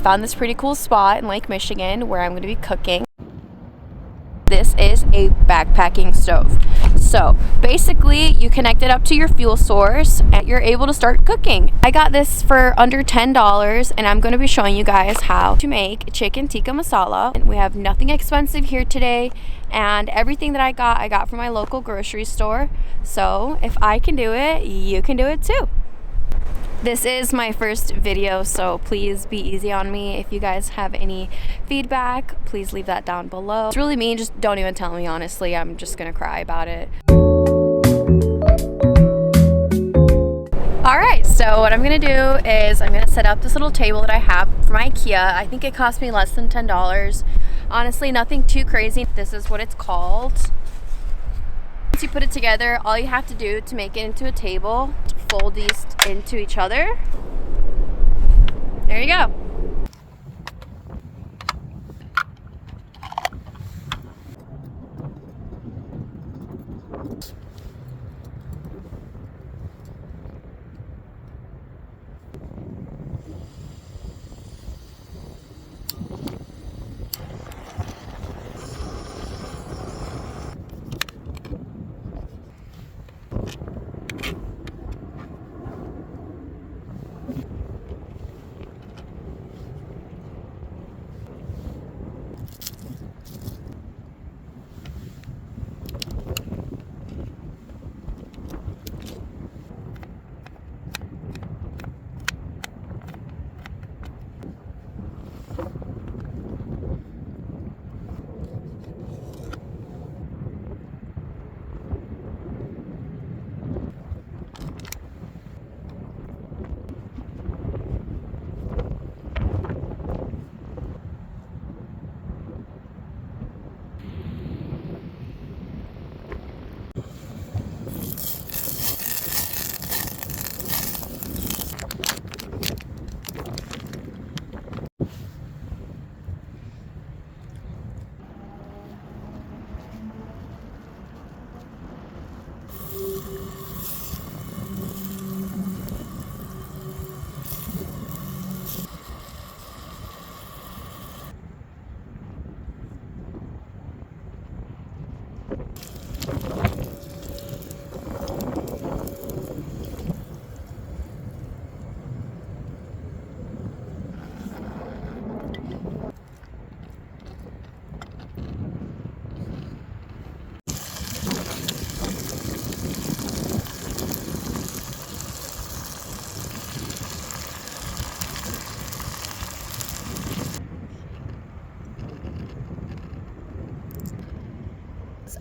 found this pretty cool spot in Lake Michigan where I'm going to be cooking. This is a backpacking stove. So basically you connect it up to your fuel source and you're able to start cooking. I got this for under $10 and I'm going to be showing you guys how to make chicken tikka masala. We have nothing expensive here today, and everything that I got from my local grocery store. So if I can do it, you can do it too. This is my first video, so please be easy on me. If you guys have any feedback, please leave that down below. It's really mean, just don't even tell me, honestly. I'm just gonna cry about it. Alright, so what I'm gonna do is I'm gonna set up this little table that I have from IKEA. I think it cost me less than $10. Honestly, nothing too crazy. This is what it's called. Once you put it together, all you have to do to make it into a table, fold these into each other. There you go.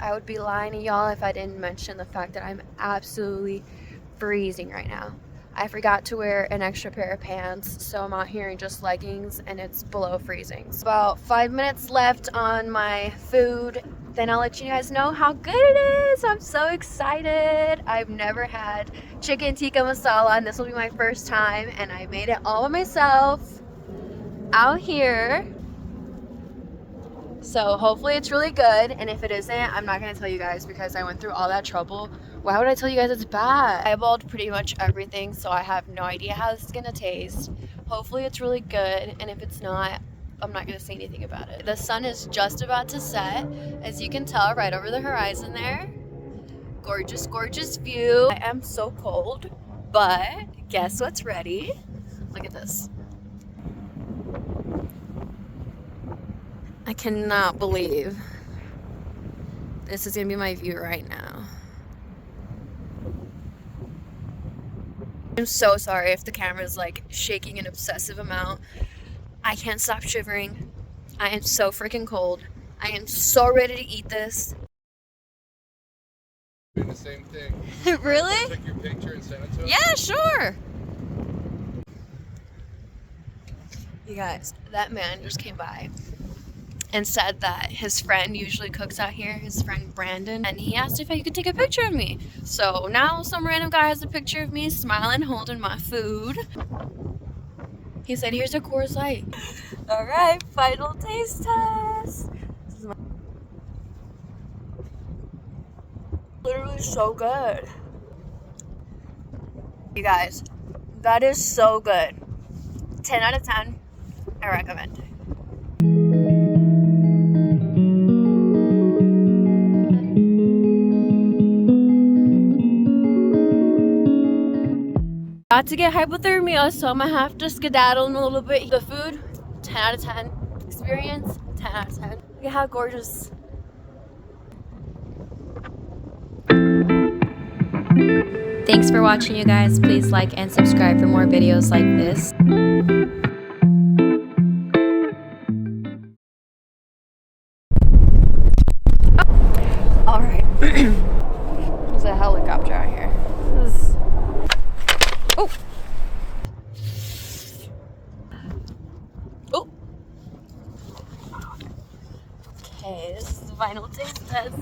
I would be lying to y'all if I didn't mention the fact that I'm absolutely freezing right now. I forgot to wear an extra pair of pants, so I'm out here in just leggings and it's below freezing. It's about 5 minutes left on my food, then I'll let you guys know how good it is. I'm so excited. I've never had chicken tikka masala and this will be my first time, and I made it all by myself out here. So hopefully it's really good, and if it isn't, I'm not gonna tell you guys because I went through all that trouble. Why would I tell you guys it's bad? I eyeballed pretty much everything, so I have no idea how this is gonna taste. Hopefully it's really good, and if it's not, I'm not gonna say anything about it. The sun is just about to set, as you can tell right over the horizon there. Gorgeous, gorgeous view. I am so cold, but guess what's ready? Look at this. I cannot believe this is gonna be my view right now. I'm so sorry if the camera's like shaking an obsessive amount. I can't stop shivering. I am so freaking cold. I am so ready to eat this. Doing the same thing. Really? Take your picture and send it to us? Yeah, sure. You guys, that man just came by and said that his friend usually cooks out here, his friend Brandon, and he asked if I could take a picture of me. So now some random guy has a picture of me smiling, holding my food. He said, here's a Coors Light. All right, final taste test. This is literally so good. You guys, that is so good. 10 out of 10. I recommend. About to get hypothermia, so I'm gonna have to skedaddle in a little bit. The food, 10 out of 10. Experience, 10 out of 10. Look at how gorgeous. Thanks for watching, you guys. Please like and subscribe for more videos like this. All right. There's a helicopter out here. Oh. Oh. Okay, this is the final taste test.